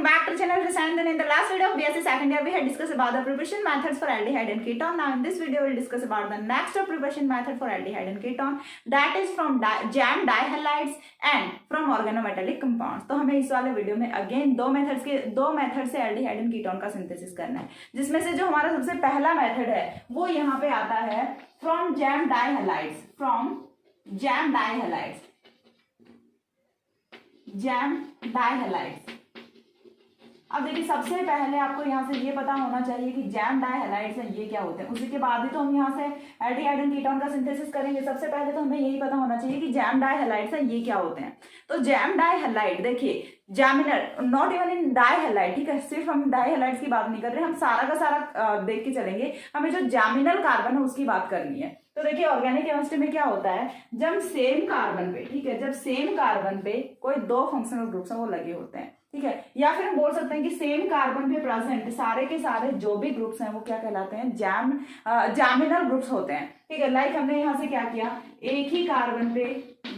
welcome back to channel Rasayan. In the last video of BSc second year, we had discussed about the preparation methods for aldehyde and ketone. Now in this video, we'll discuss about the next preparation method for aldehyde and ketone, that is from jam dihalides and from organometallic compounds. तो हमें इस वाले video में again दो method से aldehyde and ketone का synthesis करना है, जिसमें से जो हमारा सबसे पहला मेथड है वो यहाँ पे आता है from jam dihalides. अब देखिए सबसे पहले आपको यहाँ से ये पता होना चाहिए कि जैम डाइहैलाइड्स हैं ये क्या होते हैं, उसी के बाद ही तो हम यहाँ से एल्डिहाइड एंड कीटोन का सिंथेसिस करेंगे. सबसे पहले तो हमें यही पता होना चाहिए कि जैम डाइहैलाइड्स हैं ये क्या होते हैं. तो जैम डाइहैलाइड देखिए जैमिनल, नॉट इवन इन डाइहैलाइड, ठीक है, सिर्फ हम डाइहैलाइड्स की बात नहीं कर रहे, हम सारा का सारा देख के चलेंगे. हमें जो जैमिनल कार्बन है उसकी बात करनी है. तो देखिए ऑर्गेनिक केमिस्ट्री में क्या होता है, जब सेम कार्बन पे, ठीक है, जब सेम कार्बन पे कोई दो फंक्शनल ग्रुप्स हैं वो लगे होते हैं, ठीक है, या फिर हम बोल सकते हैं कि सेम कार्बन पे प्रेजेंट सारे के सारे जो भी ग्रुप्स हैं वो क्या कहलाते हैं, जैमिनल ग्रुप्स होते हैं. ठीक है, लाइक हमने यहाँ से क्या किया, एक ही कार्बन पे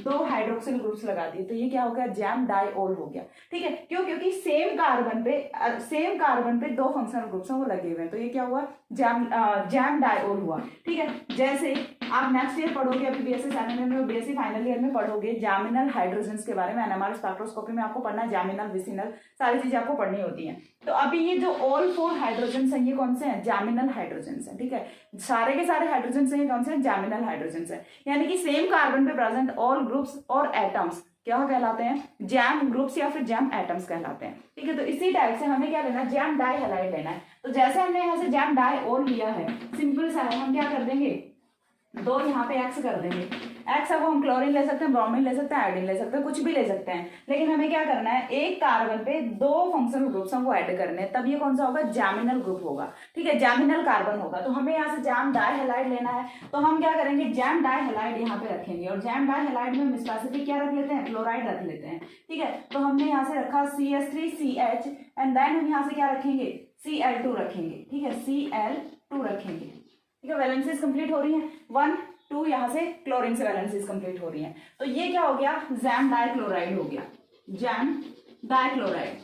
दो हाइड्रोक्सिल ग्रुप्स लगा दिए, तो ये क्या हो गया, जैम डाइओल हो गया. ठीक है, क्यों, क्योंकि सेम कार्बन पे दो फंक्शनल ग्रुप्स हैं वो लगे हुए हैं, तो ये क्या हुआ, जैम डाइओल हुआ. ठीक है, जैसे आप नेक्स्ट ईयर पढ़ोगे, अभी बीएससी सेकंड ईयर में, बीएससी फाइनल ईयर में पढ़ोगे जैमिनल हाइड्रोजन्स के बारे में. एनएमआर स्पेक्ट्रोस्कोपी में आपको पढ़ना है, जैमिनल विसिनल सारी चीजें आपको पढ़नी होती हैं. तो अभी ये जो ऑल 4 हाइड्रोजन्स हैं ये कौन से हैं, जैमिनल हाइड्रोजन्स हैं. ठीक है, सारे के सारे हाइड्रोजन्स हैं ये कौन से हैं, जैमिनल हाइड्रोजन्स हैं. यानी कि सेम कार्बन पे प्रेजेंट ऑल ग्रुप्स और एटम्स क्या कहलाते हैं, जैम ग्रुप्स या फिर जैम एटम्स कहलाते हैं. ठीक है, तो इसी टाइप से हमें क्या लेना है, जैम डाइहैलाइड लेना है. तो जैसे हमने यहाँ से जैम डाइओल लिया है, सिंपल सा है, हम क्या कर देंगे, दो यहाँ पे एक्स कर देंगे. एक्स अब हम क्लोरीन ले सकते हैं, ब्रोमीन ले सकते हैं, आयोडीन ले सकते हैं, कुछ भी ले सकते हैं, लेकिन हमें क्या करना है, एक कार्बन पे दो फंक्शनल ग्रुप्स हमको ऐड करने हैं, तब ये कौन सा होगा, जैमिनल ग्रुप होगा. ठीक है, जैमिनल कार्बन होगा. तो हमें यहाँ से जैम डाइहैलाइड लेना है, तो हम क्या करेंगे, जैम डाइहैलाइड यहाँ पे रखेंगे, और जैम डाइहैलाइड में हम स्पेसिफिक क्या रख लेते हैं, क्लोराइड रख लेते हैं. ठीक है, तो हमने यहाँ से रखा CH3CH एंड देन हम यहाँ से क्या रखेंगे, Cl2 रखेंगे. ठीक है, Cl2 रखेंगे. ठीक है, वैलेंसीज कंप्लीट हो रही है, 1 2 यहाँ से क्लोरीन से वैलेंसीज कंप्लीट हो रही हैं. तो ये क्या हो गया, जैम डाइक्लोराइड हो गया, जैम डाइक्लोराइड.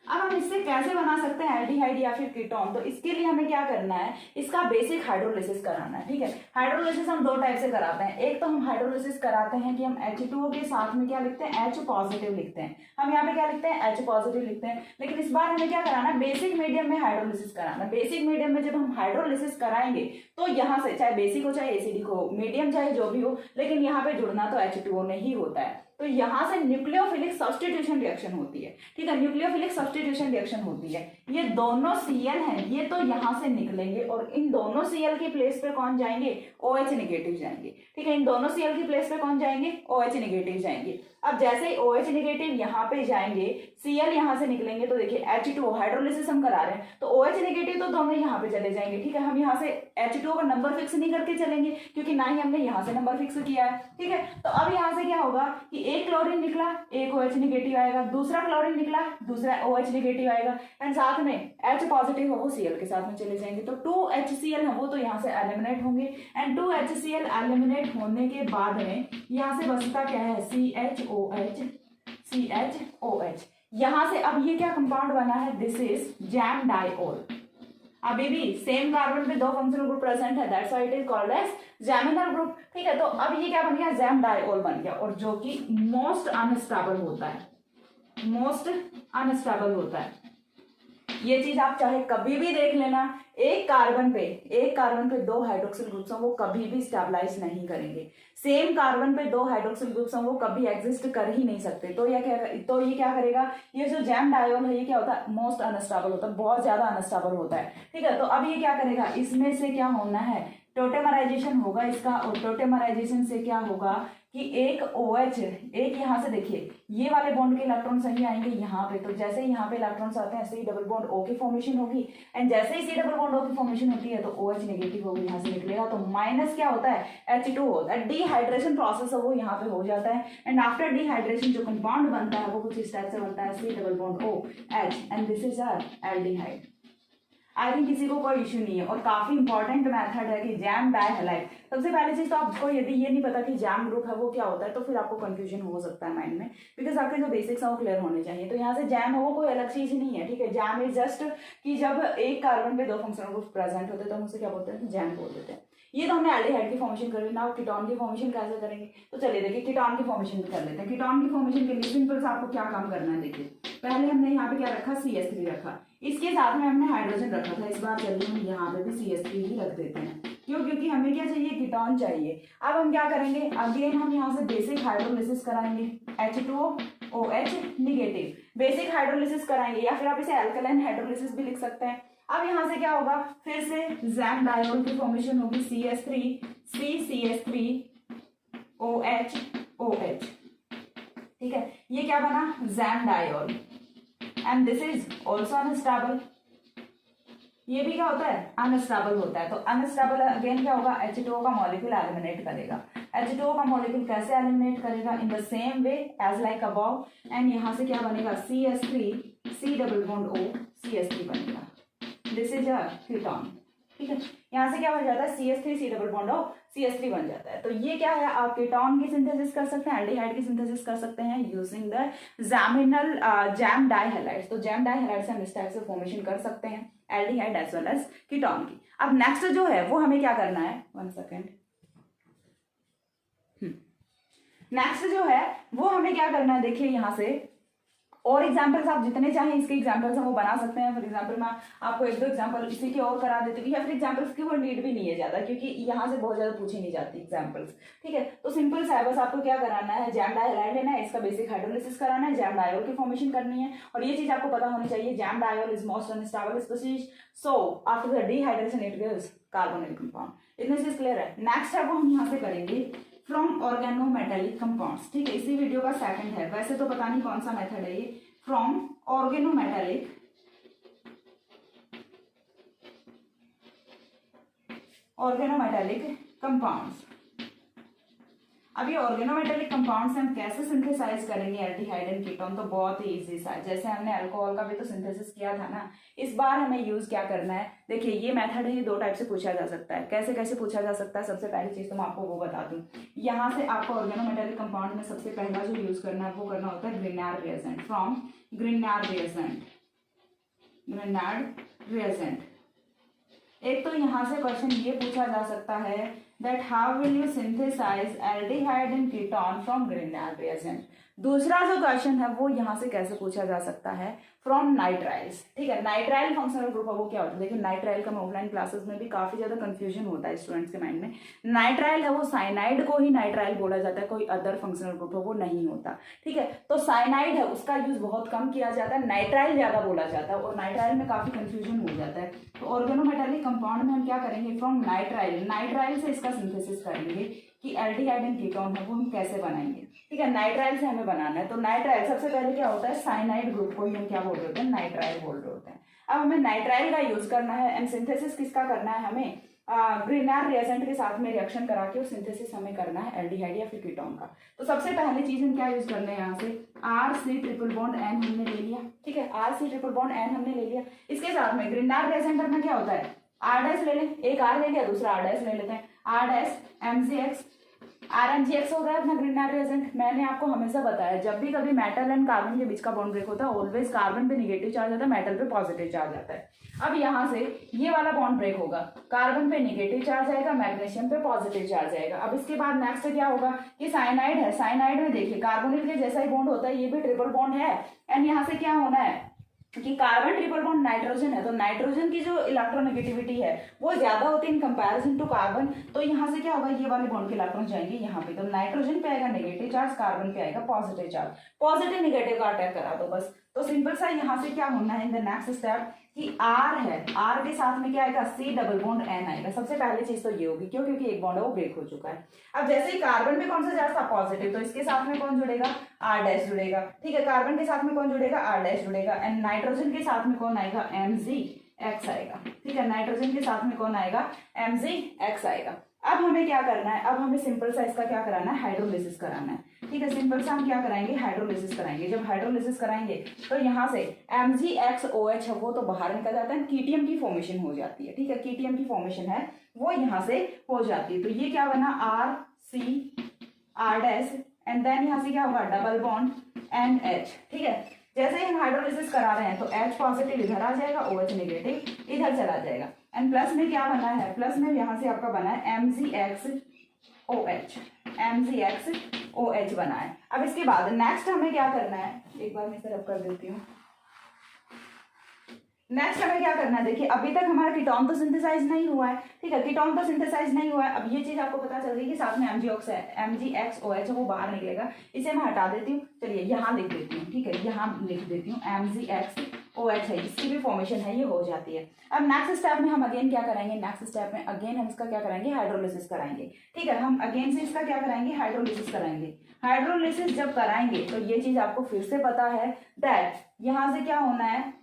अब हम इससे कैसे बना सकते हैं एल्डिहाइड या फिर कीटोन, तो इसके लिए हमें क्या करना है, इसका बेसिक हाइड्रोलिसिस कराना है. ठीक है, हाइड्रोलिसिस हम दो टाइप से कराते हैं. एक तो हम हाइड्रोलिसिस कराते हैं कि हम H2O के साथ में क्या लिखते हैं, H पॉजिटिव लिखते हैं. हम यहाँ पे क्या लिखते हैं, H पॉजिटिव लिखते हैं. लेकिन इस बार हमें क्या कराना है, बेसिक मीडियम में हाइड्रोलिसिस कराना है. बेसिक मीडियम में जब हम हाइड्रोलिसिस कराएंगे तो यहाँ से चाहे बेसिक हो चाहे एसिडिक हो, मीडियम चाहे जो भी हो, लेकिन यहाँ पे जुड़ना तो H2O नहीं होता है. तो यहाँ से न्यूक्लियोफिलिक सब्स्टिट्यूशन रिएक्शन होती है. ठीक है, न्यूक्लियोफिलिक सब्स्टिट्यूशन रिएक्शन होती है. ये दोनों Cl हैं, ये तो यहाँ से निकलेंगे और इन दोनों Cl की प्लेस पे कौन जाएंगे, OH नेगेटिव जाएंगे. ठीक है, इन दोनों Cl की प्लेस पे कौन जाएंगे, OH नेगेटिव जाएंगे. अब जैसे ही OH नेगेटिव यहाँ पे जाएंगे, Cl यहाँ से निकलेंगे, तो देखिए H2O हाइड्रोलिसिस हम करा रहे हैं, तो OH नेगेटिव तो दोनों यहाँ पे चले जाएंगे. ठीक है, हम यहाँ से H2O का नंबर फिक्स नहीं करके चलेंगे, क्योंकि ना ही हमने यहाँ से नंबर फिक्स किया है. ठीक है, तो अब यहाँ से क्या होगा कि एक क्लोरीन निकला, एक OH नेगेटिव आएगा, दूसरा क्लोरीन निकला, दूसरा OH नेगेटिव आएगा, एंड साथ में H पॉजिटिव हो वो Cl के साथ में चले जाएंगे. तो 2HCl है वो तो यहाँ से एलिमिनेट होंगे, एंड 2HCl एलिमिनेट होने के बाद में यहाँ से बचता क्या है, CHOH. यहाँ से अब ये क्या कंपाउंड बना है, दिस इज जैम डाइओल. अभी भी सेम कार्बन पे दो फंक्शनल ग्रुप प्रेजेंट है, that's why it is called as geminal group. ठीक है, तो अब ये क्या बन गया, जैम डाइओल बन गया, और जो कि मोस्ट अनस्टेबल होता है, मोस्ट अनस्टेबल होता है. ये चीज आप चाहे कभी भी देख लेना, एक कार्बन पे दो हाइड्रोक्सिल ग्रुप्स हैं वो कभी भी स्टेबलाइज नहीं करेंगे. सेम कार्बन पे दो हाइड्रोक्सिल ग्रुप्स हैं वो कभी एग्जिस्ट कर ही नहीं सकते. तो ये क्या करेगा, ये जो जैम डाइओल है ये क्या होता है, मोस्ट अनस्टेबल होता है, बहुत ज्यादा अनस्टेबल होता है. ठीक है, तो अब ये क्या करेगा, इसमें से क्या होना है, टोटेमराइजेशन होगा इसका, और टोटेमराइजेशन से क्या होगा कि एक OH, एक यहाँ से देखिए ये वाले बॉन्ड के इलेक्ट्रॉन सही आएंगे यहाँ पे, तो जैसे ही यहाँ पे इलेक्ट्रॉन्स आते हैं ऐसे ही डबल बॉन्ड O की फॉर्मेशन होगी, एंड जैसे ही सी डबल बॉन्ड O की फॉर्मेशन होती है तो OH नेगेटिव होगी, यहाँ से निकलेगा, तो माइनस क्या होता है, H2 होता है. डिहाइड्रेशन प्रोसेस है वो यहाँ पे हो जाता है, एंड आफ्टर डिहाइड्रेशन जो कंपाउंड बनता है वो कुछ इस टाइप से बनता है, C double bond OH, and this is our aldehyde. I think किसी को कोई इशू नहीं है। और काफी इंपॉर्टेंट मेथड है कि जैम डाई हैलाइड। सबसे पहले चीज तो आपको यदि ये नहीं पता कि जैम ग्रुप है वो क्या होता है तो फिर आपको कंफ्यूजन हो सकता है माइंड में, बिकॉज आपके जो बेसिक्स है वो क्लियर होने चाहिए। तो यहाँ से जैम है वो कोई अलग चीज नहीं है, ठीक है। जैम इज जस्ट कि जब एक कार्बन पे दो फंक्शनल ग्रुप प्रेजेंट होते हैं तो हम उसे क्या बोलते हैं, जैम बोल देते हैं। ये तो हमने एल्डिहाइड की फॉर्मेशन कर ली ना, कीटोन की फॉर्मेशन कैसे करेंगे, तो चलिए देखिए कीटोन की फॉर्मेशन भी कर लेते हैं। कीटोन की फॉर्मेशन के लिए सिंपल से आपको क्या काम करना है, देखिए पहले हमने यहाँ पे क्या रखा, CH3 रखा, इसके साथ में हमने हाइड्रोजन रखा था। इस बार चलिए हम यहाँ पे भी CH3 ही रख देते हैं, क्यों, क्योंकि हमें क्या चाहिए, कीटोन चाहिए। अब हम क्या करेंगे, अगेन हम यहाँ से बेसिक हाइड्रोलिसिस कराएंगे, H2OH निगेटिव बेसिक हाइड्रोलिसिस कराएंगे, या फिर आप इसे अल्कलाइन हाइड्रोलिसिस भी लिख सकते हैं। अब यहाँ से क्या होगा, फिर से जैम डायोल की फॉर्मेशन होगी, CH3CCH3OH, ठीक है। ये क्या बना, jam diol, and this is also unstable. ये भी क्या होता है, अनस्टेबल होता है। तो अनस्टेबल अगेन क्या होगा, H2O का मॉलिक्यूल एलिमिनेट करेगा। H2O का मॉलिक्यूल कैसे एलिमिनेट करेगा, in the same way as like above, and यहाँ से क्या बनेगा, CH3 C double bond O CH3 बनेगा। दिस इज अ कीटोन, ठीक है। यहाँ से क्या बन जाता है, CH3 C double bond O CH3 बन जाता है। तो ये क्या है, आप कीटोन की सिंथेसिस कर सकते हैं, एल्डिहाइड की सिंथेसिस कर सकते हैं यूजिंग द जैमिनल जैम डाइहैलाइड्स। तो जैम डाइहैलाइड्स हम इस टाइप से फॉर्मेशन कर सकते हैं aldehyde as well as ketone की। अब नेक्स्ट जो है वो हमें क्या करना है, 1 सेकेंड, नेक्स्ट जो है वो हमें क्या करना है, देखिए यहाँ से और एग्जाम्पल्स आप जितने चाहें इसके एग्जाम्पल्स हम वो बना सकते हैं। फॉर एग्जाम्पल मैं आपको 1-2 एग्जाम्पल इसी के और करा देती हूँ, या फिर एग्जाम्पल्स की वो नीड भी नहीं है ज्यादा, क्योंकि यहाँ से बहुत ज्यादा पूछी नहीं जाती एग्जाम्पल्स, ठीक है। तो सिंपल सा है, बस आपको क्या कराना है, जैम डाइहैलाइड लेना है, इसका बेसिक हाइड्रोलिसिस कराना है, जैम डायोल की फॉर्मेशन करनी है। और ये चीज आपको पता होनी चाहिए, jam diol is most unstable species, so after the dehydration it gives carbonyl compound. इतनी चीज क्लियर है। नेक्स्ट है वो हम यहाँ से करेंगे फ्रॉम ऑर्गेनोमेटेलिक कंपाउंड्स, ठीक है। इसी वीडियो का सेकंड है, वैसे तो पता नहीं कौन सा मेथड है ये, फ्रॉम ऑर्गेनोमेटेलिक कंपाउंड्स। अब ये ऑर्गेनोमेटेलिक कंपाउंड्स हम कैसे सिंथेसाइज करेंगे एल्डिहाइड एंड कीटोन, तो बहुत ही इजी सा है। जैसे हमने अल्कोहल का भी तो सिंथेसिस किया था ना, इस बार हमें यूज क्या करना है, देखिए ये मेथड है, ये 2 टाइप से पूछा जा सकता है। कैसे कैसे पूछा जा सकता है, सबसे पहली चीज तो मैं आपको वो बता दूं, यहाँ से आपको ऑर्गेनोमेटेलिक कंपाउंड में सबसे पहला जो यूज करना है वो करना होता है Grignard reagent, from Grignard reagent. एक तो यहाँ से क्वेश्चन ये पूछा जा सकता है that how will you synthesize aldehyde and ketone from Grignard reagent। दूसरा जो क्वेश्चन है वो यहाँ से कैसे पूछा जा सकता है, फ्रॉम नाइट्राइल्स, ठीक है। नाइट्राइल फंक्शनल ग्रुप है वो क्या होता है, देखिए नाइट्राइल का ऑफलाइन क्लासेस में भी काफी ज्यादा कंफ्यूजन होता है स्टूडेंट्स के माइंड में। नाइट्राइल है वो साइनाइड को ही नाइट्राइल बोला जाता है, कोई अदर फंक्शनल ग्रुप है वो नहीं होता, ठीक है। तो साइनाइड है उसका यूज बहुत कम किया जाता है, नाइट्राइल ज्यादा बोला जाता है, और नाइट्राइल में काफी कंफ्यूजन हो जाता है। तो ऑर्गेनोमेटेलिक कंपाउंड में हम क्या करेंगे, फ्रॉम नाइट्राइल से इसका सिंथेसिस करेंगे कि एल्डिहाइड एंड कीटोन है वो हम कैसे बनाएंगे, ठीक है। नाइट्राइल से हमें बनाना है, तो नाइट्राइल सबसे पहले क्या होता है, साइनाइड ग्रुप को ही हम क्या बोल रहे होते हैं, नाइट्राइल बोल रहे होते हैं। अब हमें नाइट्राइल का यूज करना है एंड सिंथेसिस किसका करना है, हमें ग्रिग्नार्ड रिएजेंट के साथ में रिएक्शन करा के सिंथेसिस हमें करना है एल्डिहाइड या फिर कीटोन का। तो सबसे पहली चीज हम क्या यूज करना है, यहाँ से RC ट्रिपल बॉन्ड N हमने ले लिया, ठीक है। RC ट्रिपल बॉन्ड N हमने ले लिया, इसके साथ में ग्रिग्नार्ड रिएजेंट करना क्या होता है, R' ले लें, एक R ले लिया, दूसरा R' ले लेते हैं, R' MgX RMgX हो गया अपना ग्रिग्नार्ड रिएजेंट। मैंने आपको हमेशा बताया जब भी कभी मेटल एंड कार्बन के बीच का बॉन्ड ब्रेक होता है, ऑलवेज कार्बन पे नेगेटिव चार्ज आता है, मेटल पे पॉजिटिव चार्ज आता है। अब यहाँ से ये वाला बॉन्ड ब्रेक होगा, कार्बन पे नेगेटिव चार्ज आएगा, मैग्नीशियम पे पॉजिटिव चार्ज आएगा। अब इसके बाद नेक्स्ट क्या होगा, कि साइनाइड है, साइनाइड में देखिए कार्बोनिल के जैसा ही बॉन्ड होता है, ये भी ट्रिपल बॉन्ड है, एंड यहाँ से क्या होना है कि कार्बन ट्रिपल बॉन्ड नाइट्रोजन है, तो नाइट्रोजन की जो इलेक्ट्रोनेगेटिविटी है वो ज्यादा होती है इन कंपैरिजन टू कार्बन। तो यहाँ से क्या होगा, ये वाले बॉन्ड के इलेक्ट्रॉन जाएंगे यहाँ पे, तो नाइट्रोजन पे आएगा नेगेटिव चार्ज, कार्बन पे आएगा पॉजिटिव चार्ज, पॉजिटिव नेगेटिव का अटैक करा दो बस। तो सिंपल सा यहाँ से क्या होना है इन द नेक्स्ट स्टेप कि R है, R के साथ में क्या आएगा, C डबल बॉन्ड N आएगा। सबसे पहली चीज तो ये होगी, क्यों, क्योंकि एक बॉन्ड है वो ब्रेक हो चुका है। अब जैसे ही कार्बन पे कौन सा चार्ज था, पॉजिटिव, तो इसके साथ में कौन जुड़ेगा, R' जुड़ेगा, ठीक है। कार्बन के साथ में कौन जुड़ेगा, R' जुड़ेगा, एंड नाइट्रोजन के साथ में कौन आएगा, MgX आएगा, ठीक है। नाइट्रोजन के साथ में कौन आएगा, MgX आएगा। अब हमें क्या करना है, अब हमें सिंपल सा इसका क्या कराना है, हाइड्रोलिसिस कराना है। ठीक है, सिंपल सा हम क्या कराएंगे, हाइड्रोलिसिस कराएंगे। जब हाइड्रोलिसिस कराएंगे तो यहाँ से MgXOH है वो तो बाहर निकल जाता है, कीटियम की फॉर्मेशन हो जाती है। ठीक है, कीटियम की फॉर्मेशन है वो यहाँ से हो जाती है। तो ये क्या बना, RCR' एंड देन यहाँ से क्या होगा, डबल बॉन्ड NH। ठीक है, जैसे ही हम हाइड्रोलिसिस करा रहे हैं तो H पॉजिटिव इधर आ जाएगा, OH नेगेटिव इधर चला जाएगा। एंड प्लस में क्या बना है, प्लस में यहाँ से आपका बना है MgXOH बना है। अब इसके बाद नेक्स्ट हमें क्या करना है, एक बार मैं इसे रब कर देती हूँ। नेक्स्ट हमें क्या करना है, देखिए अभी तक हमारा कीटोन तो सिंथेसाइज नहीं हुआ है। ठीक है, कीटोन तो सिंथेसाइज नहीं हुआ है। अब ये चीज आपको पता चल गई कि साथ में MgXOH वो बाहर निकलेगा, इसे मैं हटा देती हूँ। चलिए यहाँ लिख देती हूँ। ठीक है, यहाँ लिख देती हूँ MgXOH है, इसकी भी फॉर्मेशन है ये हो जाती है। अब नेक्स्ट स्टेप में हम अगेन क्या कराएंगे, नेक्स्ट स्टेप में अगेन हम इसका क्या कराएंगे, हाइड्रोलिसिस कराएंगे। ठीक है, हम अगेन से इसका क्या कराएंगे, हाइड्रोलिसिस कराएंगे। हाइड्रोलिसिस जब कराएंगे तो ये चीज आपको फिर से पता है दैट यहाँ से क्या होना है,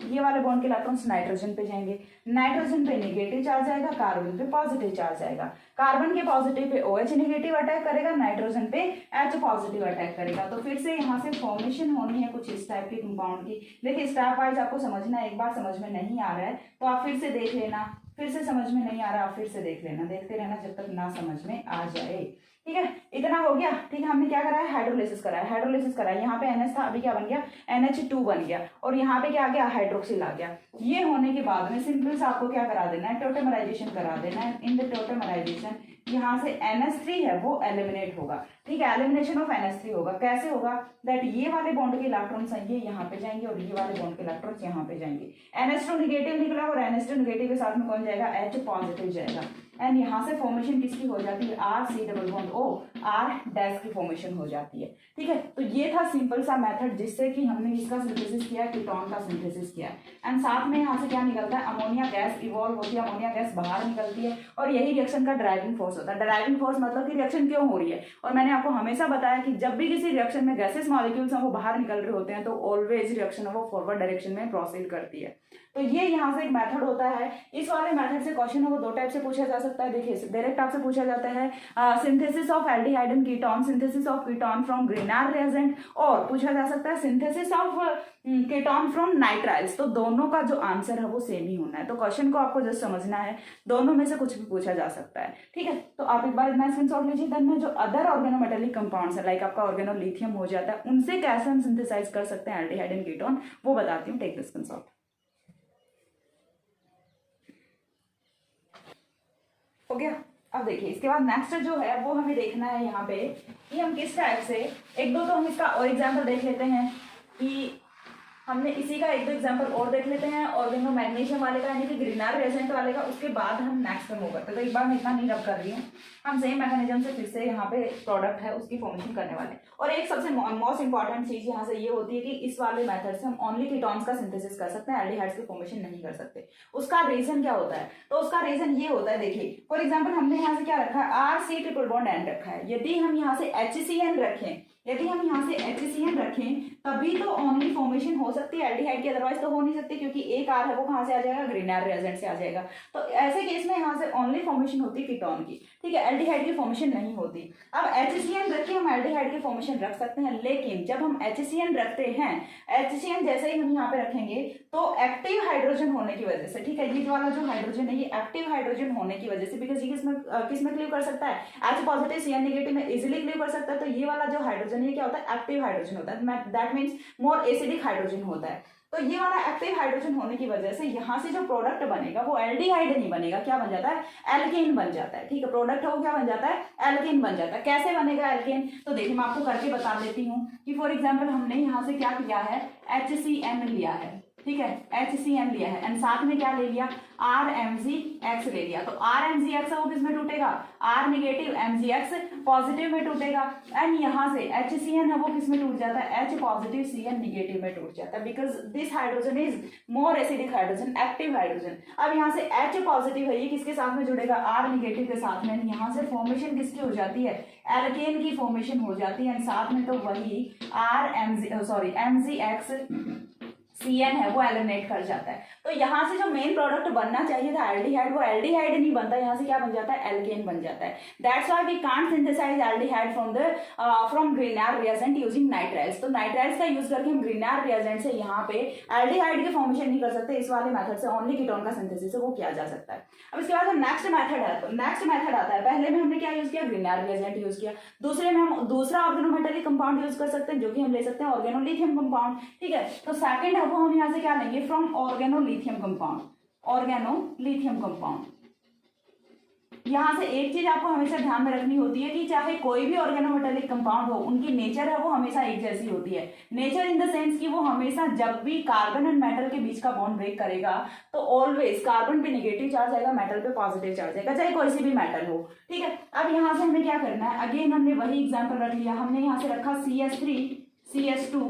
ये वाले बॉन्ड के इलेक्ट्रॉन्स नाइट्रोजन पे जाएंगे, नाइट्रोजन पे नेगेटिव चार्ज आएगा, कार्बन पे पॉजिटिव चार्ज आएगा। कार्बन के positive pay OH negative attack करेगा, नाइट्रोजन पे H पॉजिटिव अटैक करेगा। तो फिर से यहाँ से फॉर्मेशन होनी है कुछ इस टाइप के कंपाउंड की। देखिए स्टेप वाइज आपको समझना है, एक बार समझ में नहीं आ रहा है तो आप फिर से देख लेना, फिर से समझ में नहीं आ रहा आप फिर से देख लेना, देखते रहना जब तक ना समझ में आ जाए। ठीक है, इतना हो गया। ठीक है, हमने क्या कराया, हाइड्रोलिसिस कराया। हाइड्रोलिसिस कराया, यहाँ पे NH था, अभी क्या बन गया, NH2 बन गया, और यहाँ पे क्या आ गया, हाइड्रोक्सिल आ गया। ये होने के बाद में सिंपल से आपको क्या करा देना है, टोटेमराइजेशन करा देना है। इन द टोटेमराइजेशन यहाँ से NH3 है वो एलिमिनेट होगा। ठीक है, एलिमिनेशन ऑफ NH3 होगा। कैसे होगा, दैट ये वाले बॉन्ड के इलेक्ट्रॉन्स हैं ये यहाँ पे जाएंगे और ये वाले बॉन्ड के इलेक्ट्रॉन्स यहाँ पे जाएंगे। NH2 नेगेटिव निकला और NH2 नेगेटिव के साथ में कौन जाएगा, H पॉजिटिव जाएगा। एंड यहाँ से फॉर्मेशन किसकी हो जाती है, RC⋯O R' की फॉर्मेशन हो जाती है। ठीक है, तो ये था सिंपल सा मेथड जिससे कि हमने इसका सिंथेसिस किया, कीटोन का सिंथेसिस किया। एंड साथ में यहाँ से क्या निकलता है, अमोनिया गैस इवॉल्व होती है, अमोनिया गैस बाहर निकलती है और यही रिएक्शन का ड्राइविंग फोर्स होता है। ड्राइविंग फोर्स मतलब कि रिएक्शन क्यों हो रही है, और मैंने आपको हमेशा बताया कि जब भी किसी रिएक्शन में गैसेस मॉलिक्यूल्स हैं वो बाहर निकल रहे होते हैं तो ऑलवेज रिएक्शन वो फॉरवर्ड डायरेक्शन में प्रोसीड करती है। तो ये यहाँ से एक मेथड होता है। इस वाले मेथड से क्वेश्चन है वो दो टाइप से पूछा जा सकता है। देखिए डायरेक्ट आपसे पूछा जाता है synthesis of aldehyde and ketone, synthesis of ketone from Grignard reagent, और पूछा जा सकता है synthesis of ketone from nitriles. तो दोनों का जो आंसर है वो सेम ही होना है। तो क्वेश्चन को आपको जस्ट समझना है, दोनों में से कुछ भी पूछा जा सकता है। ठीक है, तो आप एक बार इतना स्क्रीनशॉट लीजिए। देन में जो अदर ऑर्गेनोमेटेलिक कंपाउंड्स है लाइक आपका ऑर्गेनोलिथियम हो जाता है, उनसे कैसे हम सिंथेसाइज कर सकते हैं एल्डिहाइड एंड कीटोन वो बताती हूँ। Take this screenshot. हो गया। अब देखिए इसके बाद नेक्स्ट जो है वो हमें देखना है यहाँ पे कि हम किस टाइप से, एक दो तो हम इसका और एग्जाम्पल देख लेते हैं कि हमने इसी का एक दो एग्जांपल और देख लेते हैं ऑर्गेनो मैग्नीशियम वाले का यानी कि ग्रिनार रिएजेंट वाले का, उसके बाद हम नेक्स्ट में मूव करते हैं। तो एक बार मैं इतना नहीं रब कर रही हूँ, हम सेम मैकेनिज्म से फिर से यहाँ पे प्रोडक्ट है उसकी फॉर्मेशन करने वाले। और एक सबसे मोस्ट इंपॉर्टेंट चीज यहाँ से ये होती है कि इस वाले मेथड से हम ओनली कीटोन्स का सिंथेसिस कर सकते हैं, एल्डिहाइड्स की फॉर्मेशन नहीं कर सकते। उसका रीजन क्या होता है, तो उसका रीजन ये होता है, देखिए फॉर एग्जाम्पल हमने यहाँ से क्या रखा है, RC⋯N रखा है। यदि हम यहाँ से HCN रखें, यदि हम यहाँ से HCN रखें तभी तो ओनली फॉर्मेशन हो सकती है एल्डिहाइड की, अदरवाइज तो हो नहीं सकती, क्योंकि एक R है वो कहाँ से आ जाएगा, ग्रिनार रिएजेंट से आ जाएगा। तो ऐसे केस में यहाँ से ओनली फॉर्मेशन होती है कीटोन की, ठीक है, एल्डिहाइड की फॉर्मेशन नहीं होती। अब HCN रख के हम एल्डिहाइड की फॉर्मेशन रख सकते हैं, लेकिन जब हम HCN रखते हैं, HCN जैसे ही हम यहाँ पे रखेंगे तो एक्टिव हाइड्रोजन होने की वजह से, ठीक है, ये वाला जो हाइड्रोजन है ये एक्टिव हाइड्रोजन होने की वजह से, बिकॉज ये किसमें क्लीव कर सकता है, H पॉजिटिव CN नेगेटिव में इजिली क्लीव कर सकता है। तो ये वाला जो हाइड्रोजन है क्या होता है, एक्टिव हाइड्रोजन होता है, that means more acidic hydrogen होता है। तो ये वाला एक्टिव हाइड्रोजन होने की वजह से यहाँ से जो प्रोडक्ट बनेगा वो एल्डिहाइड नहीं बनेगा, क्या बन जाता है, एल्केन बन जाता है। ठीक है, प्रोडक्ट है वो क्या बन जाता है, एल्केन बन जाता है। कैसे बनेगा एल्केन, तो देखिए मैं आपको करके बता देती हूँ कि फॉर एग्जाम्पल हमने यहाँ से क्या किया है, HCN लिया है, ठीक है, HCN लिया है एंड साथ में क्या ले लिया, RMgX ले लिया। तो RMgX है वो किसमें टूटेगा, R नेगेटिव, MgX पॉजिटिव में टूटेगा। एंड यहाँ से HCN है वो किसमें टूट जाता है, H पॉजिटिव CN नेगेटिव में टूट जाता है, because this hydrogen is more acidic hydrogen, active hydrogen. अब यहाँ से H पॉजिटिव है ये किसके साथ में जुड़ेगा, R नेगेटिव के साथ में। यहाँ से फॉर्मेशन किसकी हो जाती है, एल्केन की फॉर्मेशन हो जाती है एंड साथ में तो वही MgX CN है वो एलिमिनेट कर जाता है। तो यहाँ से जो मेन प्रोडक्ट बनना चाहिए था एल्डिहाइड, वो एल्डिहाइड नहीं बनता, यहाँ से क्या बन जाता है, एल्केन बन जाता है। That's why we can't synthesise aldehyde from Grignard reagent using nitriles. तो नाइट्राइल्स का यूज करके हम ग्रीनार रिएजेंट से यहाँ पे एल्डिहाइड की फॉर्मेशन नहीं कर सकते, इस वाले मेथड से ओनली कीटोन का सिंथेसिस है वो किया जा सकता है। अब इसके बाद नेक्स्ट मेथड आता है। पहले में हमने क्या यूज किया, ग्रीनार रिएजेंट यूज किया। दूसरे में हम दूसरा ऑर्गेनोमेटेलिक कंपाउंड यूज कर सकते हैं, जो कि हम ले सकते हैं ऑर्गेनोलिथियम कंपाउंड, ठीक है। तो सेकंड है वो हम यहाँ से क्या लेंगे, फ्रॉम ऑर्गेनोलिथियम कंपाउंड। यहाँ से एक चीज आपको हमेशा ध्यान में रखनी होती है कि चाहे कोई भी ऑर्गेनोमेटेलिक कंपाउंड हो, उनकी नेचर है वो हमेशा एक जैसी होती है। नेचर इन द सेंस कि वो हमेशा जब भी कार्बन एंड मेटल के बीच का बॉन्ड ब्रेक करेगा तो ऑलवेज कार्बन पे नेगेटिव चार्ज आएगा, मेटल पे पॉजिटिव चार्ज आएगा, चाहे कोई सी भी मेटल हो, ठीक है। अब यहाँ से हमें क्या करना है, अगेन हमने वही एग्जाम्पल रख लिया। हमने यहाँ से रखा CH3 CH2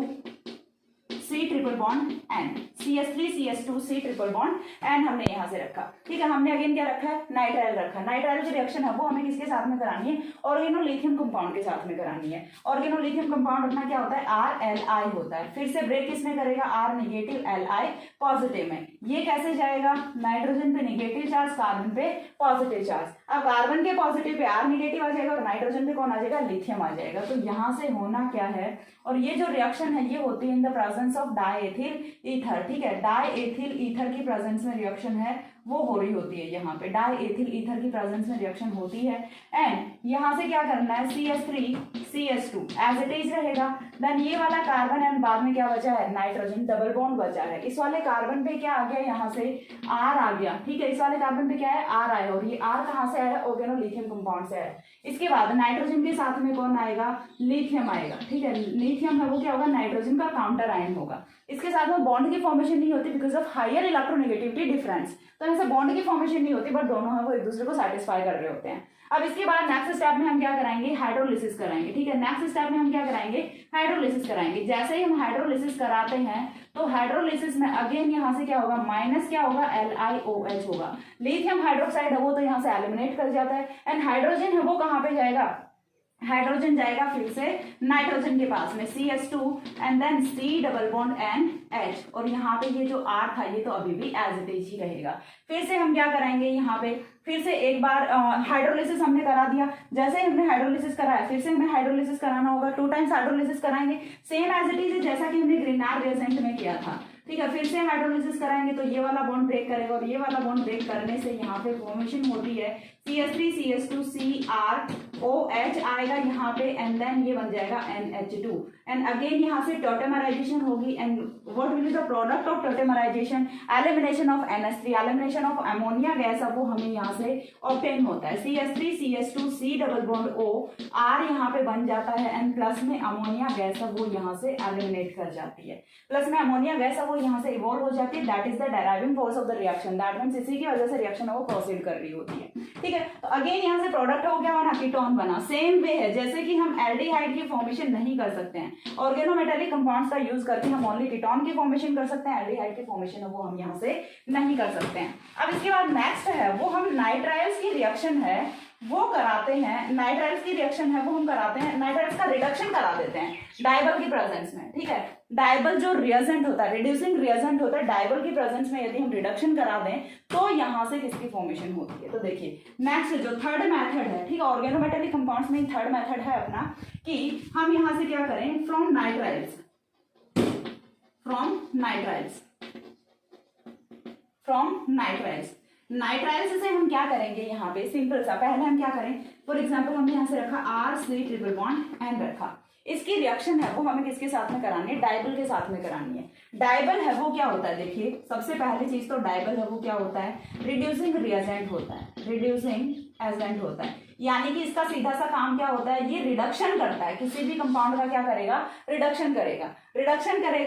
C triple bond N, CH3 CH2 C triple bond N हमने यहाँ से रखा, ठीक है। हमने अगेन क्या रखा है, नाइट्राइल रखा। नाइट्राइल की रिएक्शन है वो हमें किसके साथ में करानी है, ऑर्गेनोलिथियम कंपाउंड के साथ में करानी है। ऑर्गेनोलिथियम कंपाउंड अपना क्या होता है, RLi होता है। फिर से ब्रेक किसमें करेगा, R नेगेटिव Li पॉजिटिव में। ये कैसे जाएगा, नाइट्रोजन पे नेगेटिव चार्ज, कार्बन पे पॉजिटिव चार्ज। अब कार्बन के पॉजिटिव पे R नेगेटिव आ जाएगा और नाइट्रोजन पे कौन आ जाएगा, लिथियम आ जाएगा। तो यहाँ से होना क्या है, और ये जो रिएक्शन है ये होती है in the presence of diethyl ether, ठीक है। डाईएथिल ईथर की प्रेजेंस में रिएक्शन है वो हो रही होती है, यहाँ पे डाईएथिल ईथर की प्रेजेंस में रिएक्शन होती है। एंड यहाँ से क्या करना है, CH3 CH2 as it is रहेगा। देन ये वाला कार्बन एंड बाद में क्या बचा है, नाइट्रोजन, डबल बॉन्ड बचा है। इस वाले कार्बन पे क्या आ गया, यहाँ से R आ गया, ठीक है। इस वाले कार्बन पे क्या है, R आया, और ये R कहाँ से आया, ऑर्गेनोलिथियम कंपाउंड से आया। इसके बाद नाइट्रोजन के साथ में कौन आएगा, लिथियम आएगा, ठीक है। लिथियम है वो क्या होगा, नाइट्रोजन का काउंटर आयन होगा। इसके साथ में बॉन्ड की फॉर्मेशन नहीं होती because of higher electronegativity difference. तो ऐसे बॉन्ड की फॉर्मेशन नहीं होती, बट दोनों है वो एक दूसरे को सेटिस्फाई कर रहे होते हैं। अब इसके बाद नेक्स्ट स्टेप में हम क्या कराएंगे, हाइड्रोलिसिस कराएंगे, ठीक है। नेक्स्ट स्टेप में हम क्या कराएंगे, हाइड्रोलिसिस कराएंगे। जैसे ही हम हाइड्रोलिसिस कराते हैं तो हाइड्रोलिसिस में अगेन यहाँ से क्या होगा, माइनस क्या होगा, LiOH होगा। लिथियम हाइड्रोक्साइड है वो तो यहाँ से एलिमिनेट कर जाता है। एंड हाइड्रोजन है वो कहाँ पे जाएगा, हाइड्रोजन जाएगा फिर से नाइट्रोजन के पास में, CH2 and then C double bond NH, और यहाँ पे ये जो R था ये तो अभी भी एज इट इज ही रहेगा। फिर से हम क्या कराएंगे, यहाँ पे फिर से एक बार हाइड्रोलिसिस हमने करा दिया। जैसे ही हमने हाइड्रोलिसिस कराया फिर से हमें हाइड्रोलिसिस कराना होगा, 2 टाइम्स हाइड्रोलिसिस कराएंगे, सेम एज इट इज जैसा कि हमने ग्रीनार रिएजेंट में किया था, ठीक है। फिर से हाइड्रोलिसिस कराएंगे तो ये वाला बॉन्ड ब्रेक करेगा, और ये वाला बॉन्ड ब्रेक करने से यहाँ पे फॉर्मेशन होती है CH3 CH2 CrOH आएगा यहाँ पे, एंड देन ये बन जाएगा NH2। एंड अगेन यहाँ से टोटेमराइजेशन होगी, and what will be the product of tautomerisation, elimination of NH3, elimination of ammonia gas, अब वो हमें यहाँ से ऑब्टेन होता है। CH3 CH2 C double bond O, R यहाँ पे बन जाता है, एंड प्लस में अमोनिया गैस है वो यहाँ से एलिमिनेट कर जाती है। प्लस में अमोनिया गैस है वो यहाँ से इवॉल्व हो जाती है। That is the deriving force of the reaction, that means इसी की वजह से रिएक्शन है वो प्रोसीड कर रही होती है, ठीक है। तो अगेन यहाँ से प्रोडक्ट हो गया और कीटोन बना। सेम वे है जैसे कि हम एल्डिहाइड की फॉर्मेशन नहीं कर सकते हैं, ऑर्गेनोमेटेलिक कंपाउंड्स का यूज करके हम ओनली कीटोन की फॉर्मेशन कर सकते हैं, एल्डिहाइड की फॉर्मेशन है वो हम यहाँ से नहीं कर सकते हैं। अब इसके बाद नेक्स्ट है वो हम नाइट्राइल्स की रिएक्शन है वो कराते हैं, नाइट्राइल्स की रिएक्शन है वो हम कराते हैं, नाइट्राइल्स का रिडक्शन करा देते हैं डाइबल की प्रेजेंस में, ठीक है। डाइबल जो रिएजेंट होता है, रिड्यूसिंग रिएजेंट होता है, डाइबल की प्रेजेंस में यदि हम रिडक्शन करा दें तो यहाँ से किसकी फॉर्मेशन होती है। तो देखिए नेक्स्ट जो थर्ड मेथड है, ठीक है, ऑर्गेनोमेटेलिक कंपाउंड्स में थर्ड मेथड है अपना कि हम यहाँ से क्या करें, फ्रॉम नाइट्राइल्स नाइट्राइल्स से हम क्या करेंगे, यहाँ पे सिंपल सा पहले हम क्या करें, फॉर एग्जांपल हमने यहाँ से रखा R3 ट्रिपल बॉन्ड N रखा। इसकी रिएक्शन है वो हमें किसके साथ में करानी है, डाइबल के साथ में करानी है। डाइबल है वो क्या होता है, देखिए सबसे पहली चीज तो डाइबल है वो क्या होता है, रिड्यूसिंग रिएजेंट होता है, रिड्यूसिंग एजेंट होता है। यानी कि इसका सीधा सा काम क्या होता है, ये रिडक्शन करता है, किसी भी कंपाउंड का क्या करेगा, रिडक्शन करेगा।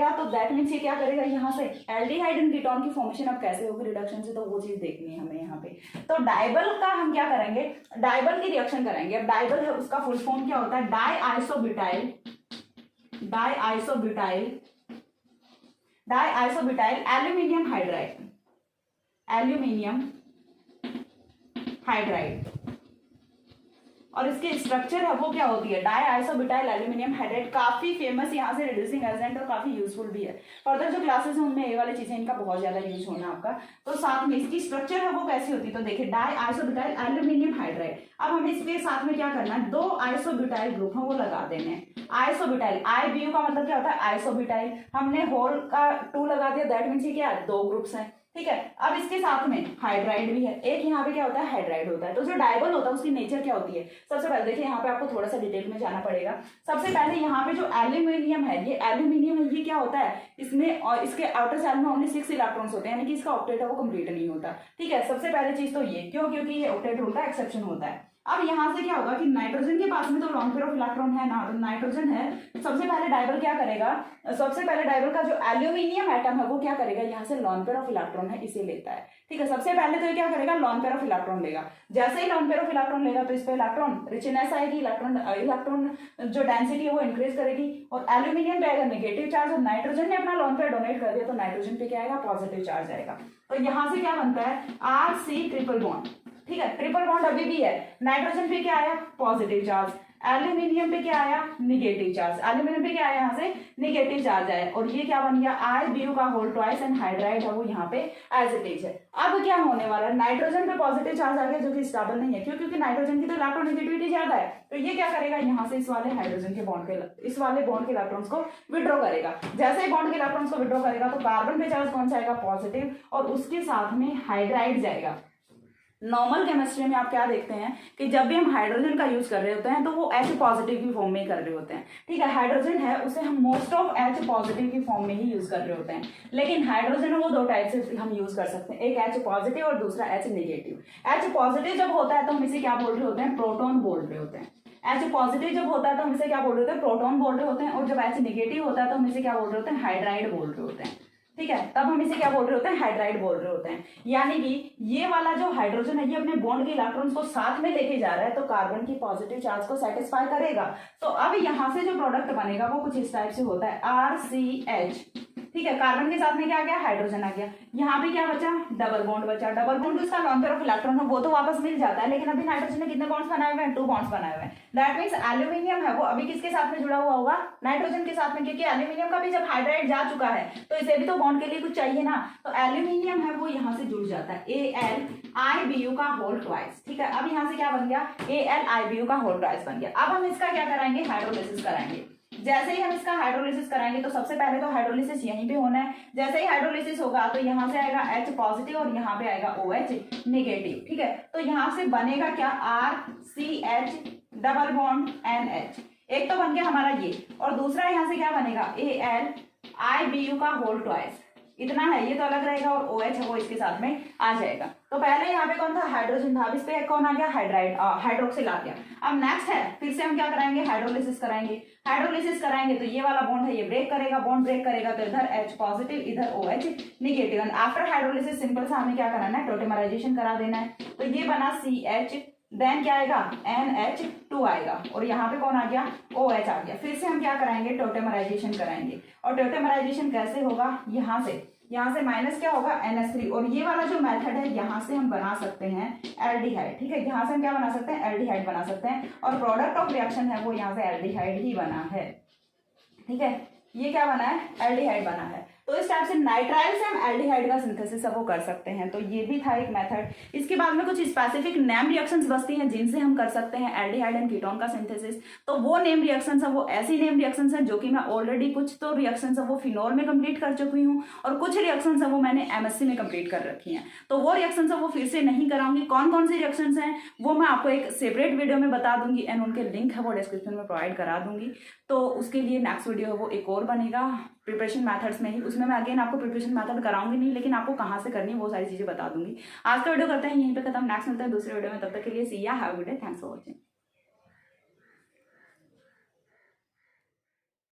तो दैट मीन्स ये क्या करेगा, यहाँ से एल्डिहाइड एंड कीटोन की फॉर्मेशन अब कैसे होगी रिडक्शन से, तो वो चीज देखनी है हमें यहाँ पे। तो डाइबल का हम क्या करेंगे, डाइबल की रिएक्शन करेंगे। अब डाइबल है उसका फुल फॉर्म क्या होता है, डाईआइसोब्यूटाइल एल्यूमिनियम हाइड्राइड। और इसके स्ट्रक्चर है वो क्या होती है, डाई आइसोब्यूटाइल एल्यूमिनियम हाइड्राइड, काफी फेमस यहाँ से रिड्यूसिंग एजेंट और काफी यूजफुल भी है। फर्दर जो क्लासेस हैं उनमें ये वाली चीजें इनका बहुत ज्यादा यूज होना आपका। तो साथ में इसकी स्ट्रक्चर है वो कैसी होती है, तो देखिए डाई आइसोब्यूटाइल एल्यूमिनियम हाइड्राइड। अब हमें इसके साथ में क्या करना है, 2 आइसोब्यूटाइल ग्रुप है वो लगा देने हैं। आइसोब्यूटाइल IBU का मतलब क्या होता है, आइसोब्यूटाइल, हमने होल का 2 लगा दिया, दैट मीन्स क्या है, 2 ग्रुप्स हैं, ठीक है। अब इसके साथ में हाइड्राइड भी है, एक यहाँ पे क्या होता है, हाइड्राइड होता है। तो जो डायगोनल होता है उसकी नेचर क्या होती है, सबसे पहले देखिए यहाँ पे आपको थोड़ा सा डिटेल में जाना पड़ेगा। सबसे पहले यहाँ पे जो एल्यूमिनियम है, ये एल्यूमिनियम है, ये क्या होता है, इसमें और इसके आउटर सेल में ओनली 6 इलेक्ट्रॉन्स होते हैं, यानी कि इसका ऑक्टेट है वो कंप्लीट नहीं होता, ठीक है। सबसे पहले चीज तो ये क्यों, क्योंकि ये ऑक्टेट रूल का एक्सेप्शन होता है। अब यहाँ से क्या होगा कि नाइट्रोजन के पास में तो लॉन्ग पेयर ऑफ इलेक्ट्रॉन है ना, तो नाइट्रोजन है, सबसे पहले डायबल क्या करेगा, सबसे पहले डायबल का जो एल्यूमिनियम एटम है वो क्या करेगा, यहाँ से लॉन्ग पेयर ऑफ इलेक्ट्रॉन है इसे लेता है, ठीक है। सबसे पहले तो ये क्या करेगा, लॉन्ग पेयर ऑफ इलेक्ट्रॉन लेगा। जैसे ही लॉन्ग पेयर ऑफ इलेक्ट्रॉन लेगा तो इस पे इलेक्ट्रॉन रिचनेस आएगी, इलेक्ट्रॉन जो डेंसिटी है वो इंक्रीज करेगी, और एल्यूमिनियम पे आएगा नेगेटिव चार्ज, और नाइट्रोजन ने अपना लॉन्ग पेयर डोनेट कर दिया तो नाइट्रोजन पे क्या आएगा, पॉजिटिव चार्ज आएगा। तो यहाँ से क्या बनता है, RC ट्रिपल बॉन्ड, ठीक है। ट्रिपल बॉन्ड अभी भी है, नाइट्रोजन पे क्या आया, पॉजिटिव चार्ज, एल्यूमिनियम पे क्या आया, निगेटिव चार्ज, एल्यूमिनियम पे क्या आया, यहाँ से निगेटिव चार्ज आया, और ये क्या बन गया, IBU का होल ट्वाइस, एंड हाइड्राइड है वो यहाँ पे एज इट इज है। अब क्या होने वाला है, नाइट्रोजन पे पॉजिटिव चार्ज आ गया जो कि स्टेबल नहीं है, क्यों, क्योंकि नाइट्रोजन की तो इलेक्ट्रोनेगेटिविटी ज्यादा है, तो ये क्या करेगा, यहाँ से इस वाले हाइड्रोजन के बॉन्ड के, इस वाले बॉन्ड के इलेक्ट्रॉन्स को विड्रॉ करेगा। जैसे ही बॉन्ड के इलेक्ट्रॉन्स को विड्रॉ करेगा तो कार्बन पे चार्ज कौन सा आएगा, पॉजिटिव, और उसके साथ में हाइड्राइड जाएगा। नॉर्मल केमिस्ट्री में आप क्या देखते हैं कि जब भी हम हाइड्रोजन का यूज कर रहे होते हैं तो वो H पॉजिटिव की फॉर्म में ही कर रहे होते हैं, ठीक है। हाइड्रोजन है उसे हम मोस्ट ऑफ H पॉजिटिव की फॉर्म में ही यूज कर रहे होते हैं, लेकिन हाइड्रोजन है वो 2 टाइप से हम यूज कर सकते हैं, एक H पॉजिटिव और दूसरा H नेगेटिव। H पॉजिटिव जब होता है तो हम इसे क्या बोल रहे होते हैं, प्रोटॉन बोल रहे होते हैं। H पॉजिटिव जब होता है तो हम इसे क्या बोल रहे होते हैं, प्रोटॉन बोल रहे होते हैं, और जब H नेगेटिव होता है तो हम इसे क्या बोल रहे होते हैं, हाइड्राइड बोल रहे होते हैं, ठीक है। तब हम इसे क्या बोल रहे होते हैं, हाइड्राइड बोल रहे होते हैं। यानी कि ये वाला जो हाइड्रोजन है ये अपने बॉन्ड के इलेक्ट्रॉन्स को साथ में लेके जा रहा है, तो कार्बन की पॉजिटिव चार्ज को सेटिस्फाई करेगा। तो अब यहाँ से जो प्रोडक्ट बनेगा वो कुछ इस टाइप से होता है, RCH, ठीक है। कार्बन के साथ में क्या आ गया, हाइड्रोजन आ गया, यहाँ पे क्या बचा, डबल बॉन्ड बचा। डबल बॉन्ड उसका लॉन्ग पेयर ऑफ इलेक्ट्रॉन है वो तो वापस मिल जाता है, लेकिन अभी नाइट्रोजन ने कितने बॉन्ड्स बनाए हुए हैं, 2 बॉन्ड्स बनाए हुए हैं। दैट मीन्स एल्यूमिनियम है वो अभी किसके साथ में जुड़ा हुआ होगा, नाइट्रोजन के साथ में, क्योंकि एल्यूमिनियम का भी जब हाइड्राइड जा चुका है तो इसे भी तो बॉन्ड के लिए कुछ चाहिए ना, तो एल्यूमिनियम है वो यहाँ से जुड़ जाता है, AlIBU का होल ट्वाइस, ठीक है। अब यहाँ से क्या बन गया, AlIBU का होल ट्वाइस बन गया। अब हम इसका क्या कराएंगे, हाइड्रोलिसिस कराएंगे। जैसे ही हम इसका हाइड्रोलिसिस कराएंगे तो सबसे पहले तो हाइड्रोलिसिस यहीं पे होना है। जैसे ही हाइड्रोलिसिस होगा तो यहाँ से आएगा H पॉजिटिव और यहाँ पे आएगा OH नेगेटिव, ठीक है। तो यहाँ से बनेगा क्या, RCH डबल बॉन्ड NH, एक तो बन गया हमारा ये, और दूसरा यहाँ से क्या बनेगा, AlIBU का होल ट्वाइस, इतना है, ये तो अलग रहेगा, और OH है वो इसके साथ में आ जाएगा। तो पहले यहाँ पे कौन था, हाइड्रोजन था, अब इस पे कौन आ गया, हाइड्रोक्सिल आ गया। अब नेक्स्ट है, फिर से हम क्या कराएंगे, हाइड्रोलिसिस कराएंगे। हाइड्रोलिसिस कराएंगे तो ये वाला बॉन्ड है ये ब्रेक करेगा, बॉन्ड ब्रेक करेगा तो इधर H पॉजिटिव इधर OH negative. After hydrolysis simple सा हमें क्या कराना है, टोटेमराइजेशन करा देना है। तो ये बना CH, देन क्या आएगा, NH2 आएगा, और यहाँ पे कौन आ गया, OH आ गया। फिर से हम क्या कराएंगे, टोटेमराइजेशन कराएंगे, और टोटेमराइजेशन कैसे होगा, यहाँ से माइनस क्या होगा, NH3, और ये वाला जो मेथड है यहाँ से हम बना सकते हैं एल्डिहाइड, ठीक है। यहाँ से हम क्या बना सकते हैं, एल्डिहाइड बना सकते हैं, और प्रोडक्ट ऑफ रिएक्शन है वो यहाँ से एल्डिहाइड ही बना है, ठीक है। ये क्या बना है, एल्डिहाइड बना है। तो इस टाइप से नाइट्राइल से हम एल्डिहाइड का सिंथेसिस वो कर सकते हैं। तो ये भी था एक मेथड। इसके बाद में कुछ स्पेसिफिक नेम रिएक्शंस बचती हैं जिनसे हम कर सकते हैं एल्डिहाइड एंड कीटोन का सिंथेसिस। तो वो नेम रिएक्शंस है वो ऐसी नेम रिएक्शंस हैं जो कि मैं ऑलरेडी कुछ तो रिएक्शंस है वो फिनोल में कंप्लीट कर चुकी हूँ, और कुछ रिएक्शंस है वो मैंने MSc में कंप्लीट कर रखी हैं। तो वो रिएक्शंस है वो फिर से नहीं कराऊंगी। कौन कौन सी रिएक्शंस हैं वो मैं आपको एक सेपरेट वीडियो में बता दूंगी, एंड उनके लिंक है वो डिस्क्रिप्शन में प्रोवाइड करा दूंगी। तो उसके लिए नेक्स्ट वीडियो है वो एक और बनेगा प्रिपरेशन मेथड्स में ही। उसमें मैं अगेन आपको प्रिपरेशन मेथड कराऊंगी नहीं, लेकिन आपको कहाँ से करनी है वो सारी चीजें बता दूंगी। आज का वीडियो करते हैं यहीं पे खत्म, नेक्स्ट मिलते हैं दूसरे वीडियो में। तब तक के लिए सी या have a good day, thanks for watching.